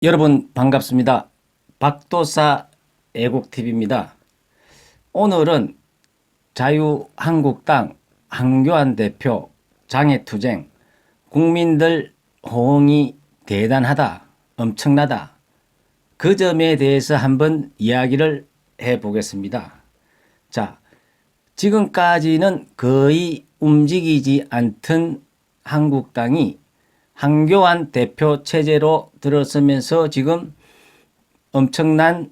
여러분 반갑습니다. 박도사 애국TV입니다. 오늘은 자유한국당 한교안 대표 장애투쟁 국민들 호응이 대단하다, 엄청나다. 그 점에 대해서 한번 이야기를 해보겠습니다. 자, 지금까지는 거의 움직이지 않던 한국당이 한교안 대표 체제로 들어서면서 지금 엄청난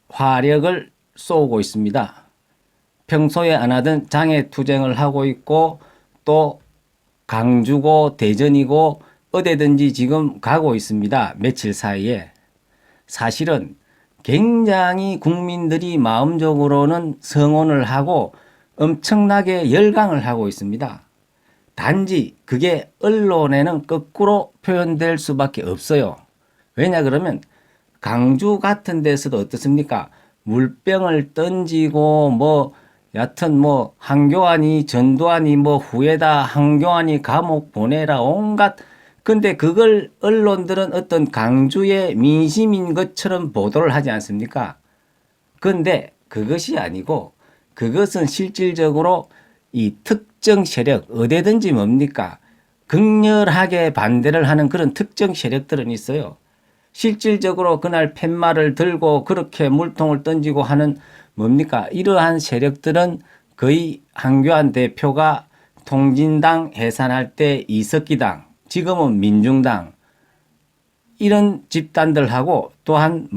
화력을 쏘고 있습니다. 평소에 안 하던 장애투쟁을 하고 있고 또 강주고 대전이고 어디든지 지금 가고 있습니다. 며칠 사이에. 사실은 굉장히 국민들이 마음적으로는 성원을 하고 엄청나게 열광을 하고 있습니다. 단지 그게 언론에는 거꾸로 표현될 수밖에 없어요. 왜냐 그러면 강주 같은 데서도 어떻습니까? 물병을 던지고 여하튼 한교안이 전두환이 후에다 한교안이 감옥 보내라 온갖. 근데 그걸 언론들은 어떤 강주의 민심인 것처럼 보도를 하지 않습니까? 근데 그것이 아니고 그것은 실질적으로 이 특정 세력 어디든지 극렬하게 반대를 하는 그런 특정 세력들은 있어요. 실질적으로 그날 팻말을 들고 그렇게 물통을 던지고 하는 이러한 세력들은 거의 한교안 대표가 통진당 해산할 때 이석기당, 지금은 민중당 이런 집단들하고 또한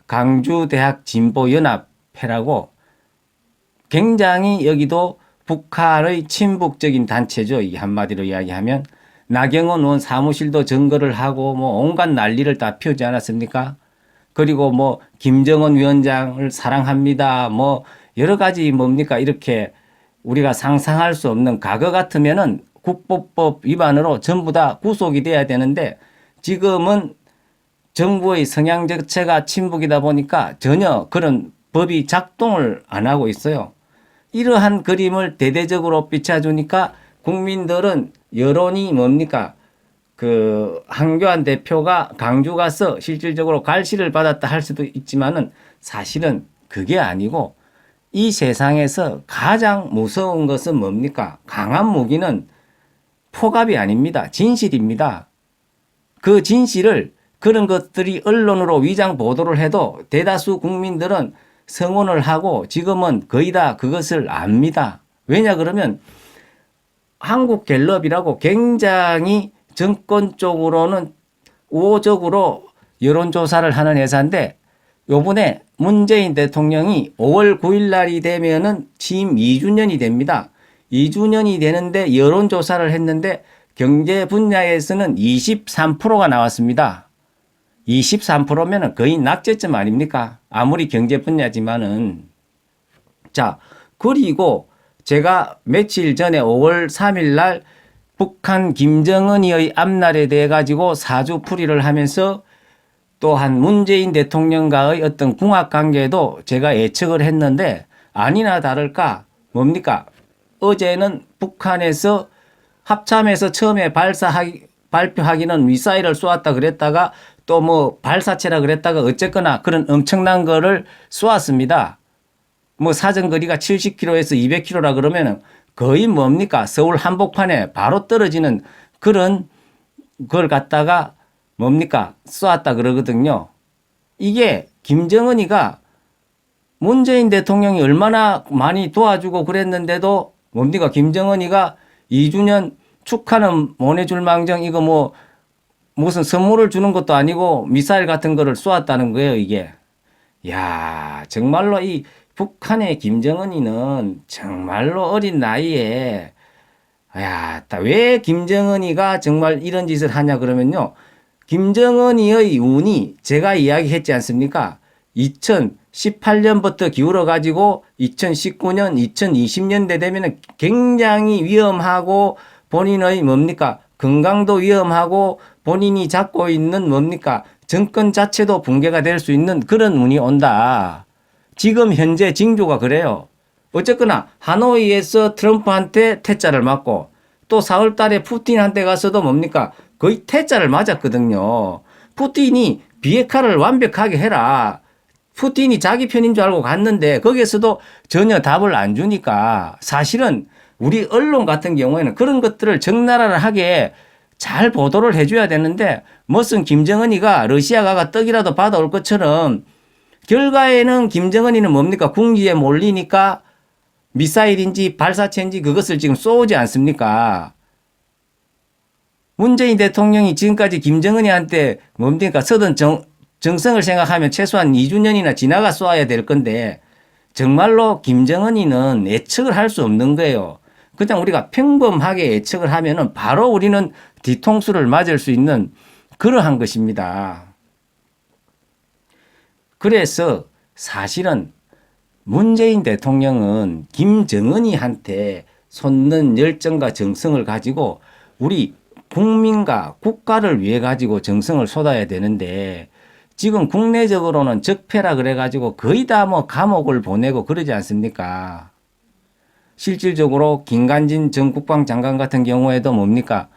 강주대학 진보연합회라고 굉장히 여기도 북한의 친북적인 단체죠. 이 한마디로 이야기하면 나경원 의원 사무실도 점거를 하고 온갖 난리를 다 피우지 않았습니까? 그리고 김정은 위원장을 사랑합니다. 여러 가지 이렇게 우리가 상상할 수 없는 과거 같으면은 국보법 위반으로 전부 다 구속이 돼야 되는데 지금은 정부의 성향 자체가 친북이다 보니까 전혀 그런 법이 작동을 안 하고 있어요. 이러한 그림을 대대적으로 비춰주니까 국민들은 여론이 그 한교안 대표가 강주 가서 실질적으로 갈시를 받았다 할 수도 있지만은 사실은 그게 아니고 이 세상에서 가장 무서운 것은 강한 무기는 포갑이 아닙니다. 진실입니다. 그 진실을 그런 것들이 언론으로 위장 보도를 해도 대다수 국민들은 성원을 하고 지금은 거의 다 그것을 압니다. 왜냐 그러면 한국갤럽이라고 굉장히 정권 쪽으로는 우호적으로 여론조사를 하는 회사인데 요번에 문재인 대통령이 5월 9일 날이 되면은 취임 2주년이 됩니다. 2주년이 되는데 여론조사를 했는데 경제 분야에서는 23%가 나왔습니다. 23%면 거의 낙제점 아닙니까? 아무리 경제 분야지만은. 자, 그리고 제가 며칠 전에 5월 3일 날 북한 김정은이의 앞날에 대해 가지고 사주풀이를 하면서 또한 문재인 대통령과의 어떤 궁합 관계도 제가 예측을 했는데 아니나 다를까 어제는 북한에서 합참에서 처음에 발표하기는 미사일을 쏘았다 그랬다가 또 발사체라 그랬다가 어쨌거나 그런 엄청난 거를 쏘았습니다. 사정거리가 70km에서 200km라 그러면은 거의 서울 한복판에 바로 떨어지는 그런 걸 갖다가 쏘았다 그러거든요. 이게 김정은이가 문재인 대통령이 얼마나 많이 도와주고 그랬는데도 김정은이가 2주년 축하는 보내줄 망정 이거 무슨 선물을 주는 것도 아니고 미사일 같은 거를 쏘았다는 거예요, 이게. 야, 정말로 이 북한의 김정은이는 정말로 어린 나이에 왜 김정은이가 정말 이런 짓을 하냐 그러면요. 김정은이의 운이 제가 이야기했지 않습니까? 2018년부터 기울어 가지고 2019년, 2020년대 되면은 굉장히 위험하고 본인의 건강도 위험하고 본인이 잡고 있는 정권 자체도 붕괴가 될 수 있는 그런 운이 온다. 지금 현재 징조가 그래요. 어쨌거나 하노이에서 트럼프한테 퇴짜를 맞고 또 4월 달에 푸틴한테 가서도 거의 퇴짜를 맞았거든요. 푸틴이 비핵화를 완벽하게 해라. 푸틴이 자기 편인 줄 알고 갔는데 거기에서도 전혀 답을 안 주니까 사실은 우리 언론 같은 경우에는 그런 것들을 적나라하게 잘 보도를 해줘야 되는데 무슨 김정은이가 러시아가 떡이라도 받아올 것처럼 결과에는 김정은이는 뭡니까? 궁지에 몰리니까 미사일인지 발사체인지 그것을 지금 쏘지 않습니까? 문재인 대통령이 지금까지 김정은이한테 뭡니까? 서든 정성을 생각하면 최소한 2주년이나 지나가 쏘아야 될 건데 정말로 김정은이는 예측을 할 수 없는 거예요. 그냥 우리가 평범하게 예측을 하면은 바로 우리는 뒤통수를 맞을 수 있는 그러한 것입니다. 그래서 사실은 문재인 대통령은 김정은이한테 솟는 열정과 정성을 가지고 우리 국민과 국가를 위해 가지고 정성을 쏟아야 되는데 지금 국내적으로는 적폐라 그래 가지고 거의 다 뭐 감옥을 보내고 그러지 않습니까? 실질적으로 김관진 전 국방장관 같은 경우에도 뭡니까?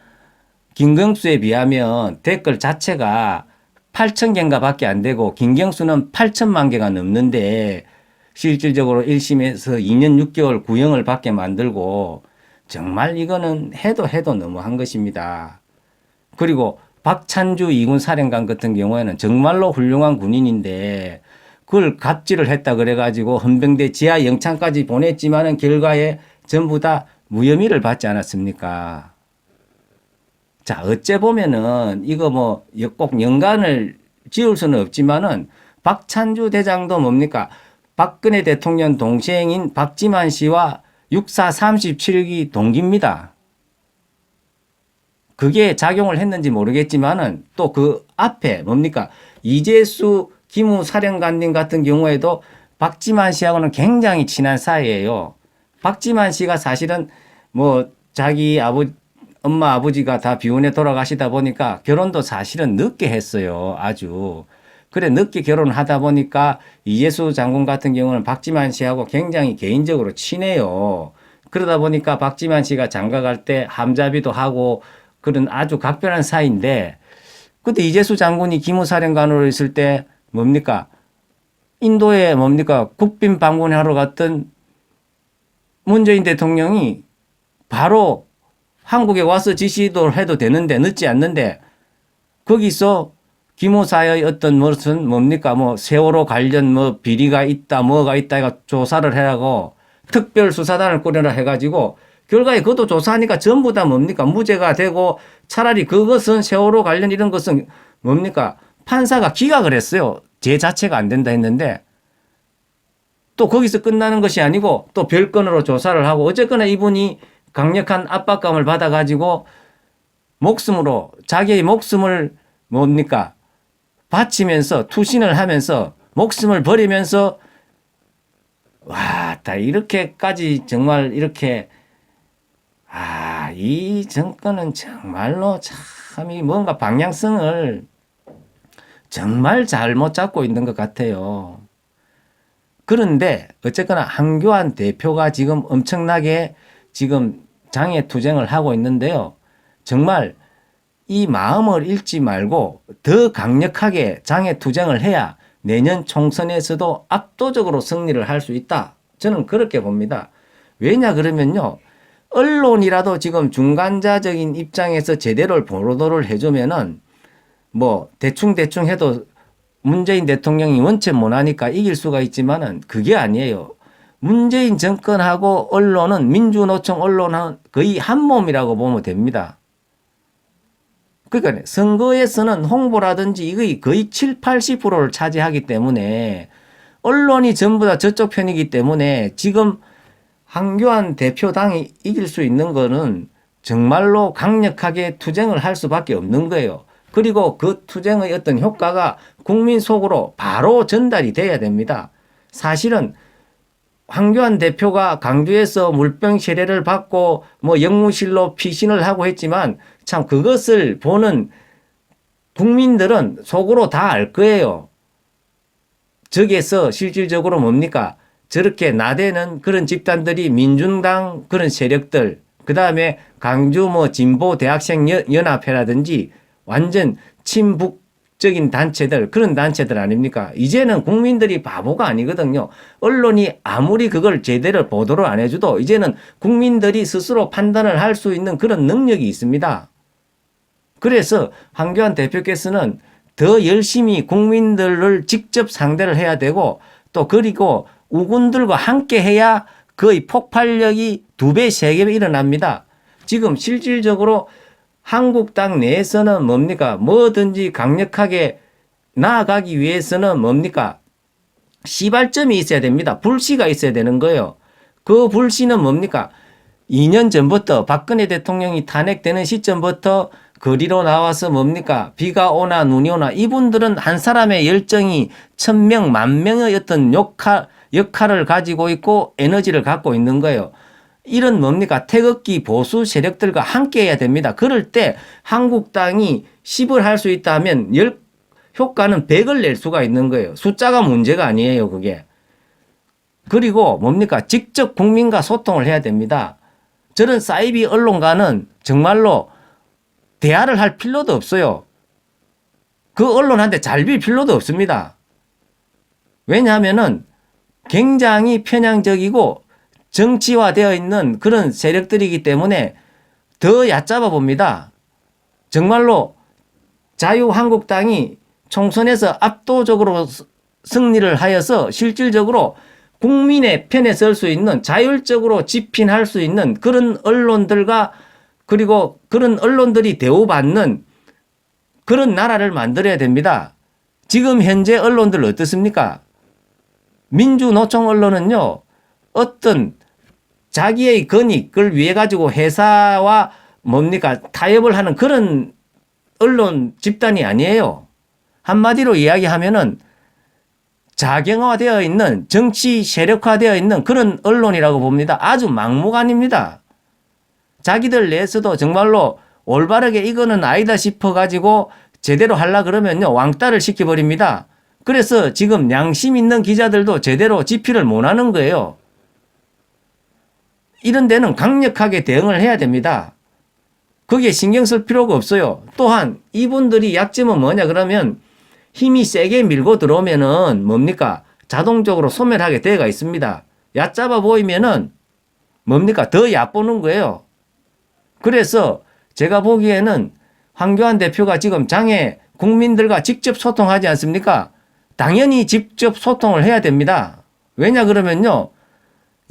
김경수에 비하면 댓글 자체가 8천 개인가 밖에 안 되고 김경수는 8천만 개가 넘는데 실질적으로 1심에서 2년 6개월 구형을 받게 만들고 정말 이거는 해도 너무한 것입니다. 그리고 박찬주 2군 사령관 같은 경우에는 정말로 훌륭한 군인인데 그걸 갑질을 했다 그래가지고 헌병대 지하 영창까지 보냈지만은 결과에 전부 다 무혐의를 받지 않았습니까? 자, 어째 보면은 이거 뭐 꼭 연관을 지을 수는 없지만은 박찬주 대장도 뭡니까? 박근혜 대통령 동생인 박지만 씨와 육사 37기 동기입니다. 그게 작용을 했는지 모르겠지만은 또 그 앞에 뭡니까? 이재수 기무 사령관님 같은 경우에도 박지만 씨하고는 굉장히 친한 사이예요. 박지만 씨가 사실은 뭐 자기 엄마 아버지가 다 비혼해 돌아가시다 보니까 결혼도 사실은 늦게 했어요. 아주. 그래 늦게 결혼을 하다 보니까 이재수 장군 같은 경우는 박지만 씨하고 굉장히 개인적으로 친해요. 그러다 보니까 박지만 씨가 장가 갈 때 함자비도 하고 그런 아주 각별한 사이인데 그때 이재수 장군이 기무사령관으로 있을 때 뭡니까? 인도에 뭡니까? 국빈 방문하러 갔던 문재인 대통령이 바로 한국에 와서 지시도 해도 되는데 늦지 않는데 거기서 기무사의 어떤 무슨 뭡니까? 뭐 세월호 관련 뭐 비리가 있다 뭐가 있다 조사를 해라고 특별수사단을 꾸려라 해가지고 결과에 그것도 조사하니까 전부 다 뭡니까? 무죄가 되고 차라리 그것은 세월호 관련 이런 것은 뭡니까? 판사가 기각을 했어요. 제 자체가 안 된다 했는데 또 거기서 끝나는 것이 아니고 또 별건으로 조사를 하고 어쨌거나 이분이 강력한 압박감을 받아가지고 목숨으로 자기의 목숨을 뭡니까? 바치면서 투신을 하면서 목숨을 버리면서 와, 다 이렇게까지 정말 이렇게 이 정권은 정말로 참이 뭔가 방향성을 정말 잘못 잡고 있는 것 같아요. 그런데 어쨌거나 한교안 대표가 지금 엄청나게 지금 장애투쟁을 하고 있는데요. 정말 이 마음을 잃지 말고 더 강력하게 장애투쟁을 해야 내년 총선에서도 압도적으로 승리를 할 수 있다. 저는 그렇게 봅니다. 왜냐 그러면요. 언론이라도 지금 중간자적인 입장에서 제대로 보도를 해주면은 뭐 대충 해도 문재인 대통령이 원체 못하니까 이길 수가 있지만은 그게 아니에요. 문재인 정권하고 언론은 민주노총 언론은 거의 한 몸이라고 보면 됩니다. 그러니까 선거에서는 홍보라든지 이거 거의 7, 80%를 차지하기 때문에 언론이 전부 다 저쪽 편이기 때문에 지금 한교안 대표당이 이길 수 있는 거는 정말로 강력하게 투쟁을 할 수밖에 없는 거예요. 그리고 그 투쟁의 어떤 효과가 국민 속으로 바로 전달이 돼야 됩니다. 사실은 황교안 대표가 강주에서 물병 세례를 받고 뭐 영무실로 피신을 하고 했지만 참 그것을 보는 국민들은 속으로 다 알 거예요. 저기에서 실질적으로 뭡니까? 저렇게 나대는 그런 집단들이 민중당 그런 세력들, 그 다음에 강주 뭐 진보 대학생 연합회라든지 완전 친북 친북적인 단체들, 그런 단체들 아닙니까? 이제는 국민들이 바보가 아니거든요. 언론이 아무리 그걸 제대로 보도를 안 해줘도 이제는 국민들이 스스로 판단을 할 수 있는 그런 능력이 있습니다. 그래서 황교안 대표께서는 더 열심히 국민들을 직접 상대를 해야 되고, 또 그리고 우군들과 함께 해야 거의 폭발력이 2배, 3배 일어납니다. 지금 실질적으로 한국당 내에서는 뭡니까? 뭐든지 강력하게 나아가기 위해서는 뭡니까? 시발점이 있어야 됩니다. 불씨가 있어야 되는 거예요. 그 불씨는 뭡니까? 2년 전부터 박근혜 대통령이 탄핵되는 시점부터 거리로 나와서 뭡니까? 비가 오나 눈이 오나 이분들은 한 사람의 열정이 1000명, 10,000명의 어떤 역할을 가지고 있고 에너지를 갖고 있는 거예요. 이런 뭡니까? 태극기 보수 세력들과 함께 해야 됩니다. 그럴 때 한국당이 10을 할 수 있다면 효과는 100을 낼 수가 있는 거예요. 숫자가 문제가 아니에요, 그게. 그리고 뭡니까? 직접 국민과 소통을 해야 됩니다. 저런 사이비 언론가는 정말로 대화를 할 필요도 없어요. 그 언론한테 잘 빌 필요도 없습니다. 왜냐하면은 굉장히 편향적이고 정치화되어 있는 그런 세력들이기 때문에 더 얕잡아 봅니다. 정말로 자유한국당이 총선에서 압도적으로 승리를 하여서 실질적으로 국민의 편에 설 수 있는, 자율적으로 집필할 수 있는 그런 언론들과, 그리고 그런 언론들이 대우받는 그런 나라를 만들어야 됩니다. 지금 현재 언론들 어떻습니까? 민주노총 언론은요, 어떤 자기의 권익을 위해 가지고 회사와 뭡니까? 타협을 하는 그런 언론 집단이 아니에요. 한마디로 이야기하면은 자경화되어 있는, 정치 세력화되어 있는 그런 언론이라고 봅니다. 아주 막무가내입니다. 자기들 내에서도 정말로 올바르게 이거는 아니다 싶어 가지고 제대로 하려 그러면요, 왕따를 시켜버립니다. 그래서 지금 양심 있는 기자들도 제대로 집필을 못 하는 거예요. 이런 데는 강력하게 대응을 해야 됩니다. 거기에 신경 쓸 필요가 없어요. 또한 이분들이 약점은 뭐냐 그러면 힘이 세게 밀고 들어오면은 뭡니까? 자동적으로 소멸하게 되어가 있습니다. 얕잡아 보이면은 뭡니까? 더 얕보는 거예요. 그래서 제가 보기에는 황교안 대표가 지금 장애 국민들과 직접 소통하지 않습니까? 당연히 직접 소통을 해야 됩니다. 왜냐 그러면요,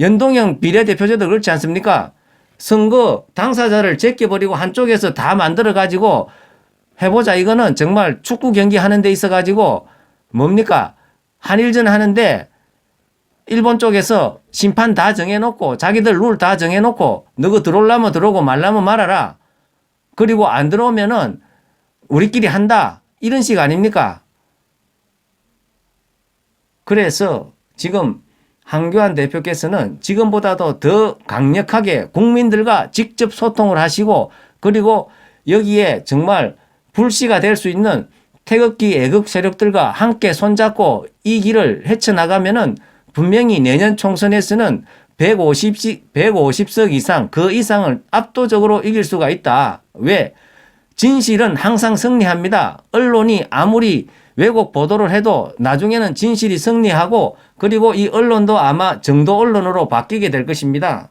연동형 비례대표제도 그렇지 않습니까? 선거 당사자를 제껴버리고 한쪽에서 다 만들어가지고 해보자. 이거는 정말 축구 경기 하는 데 있어가지고 뭡니까? 한일전 하는데 일본 쪽에서 심판 다 정해놓고 자기들 룰 다 정해놓고 너가 들어오려면 들어오고 말라면 말아라. 그리고 안 들어오면은 우리끼리 한다. 이런 식 아닙니까? 그래서 지금 황교안 대표께서는 지금보다도 더 강력하게 국민들과 직접 소통을 하시고, 그리고 여기에 정말 불씨가 될 수 있는 태극기 애국 세력들과 함께 손잡고 이 길을 헤쳐나가면은 분명히 내년 총선에서는 150석 이상, 그 이상을 압도적으로 이길 수가 있다. 왜? 진실은 항상 승리합니다. 언론이 아무리 왜곡 보도를 해도 나중에는 진실이 승리하고, 그리고 이 언론도 아마 정도 언론으로 바뀌게 될 것입니다.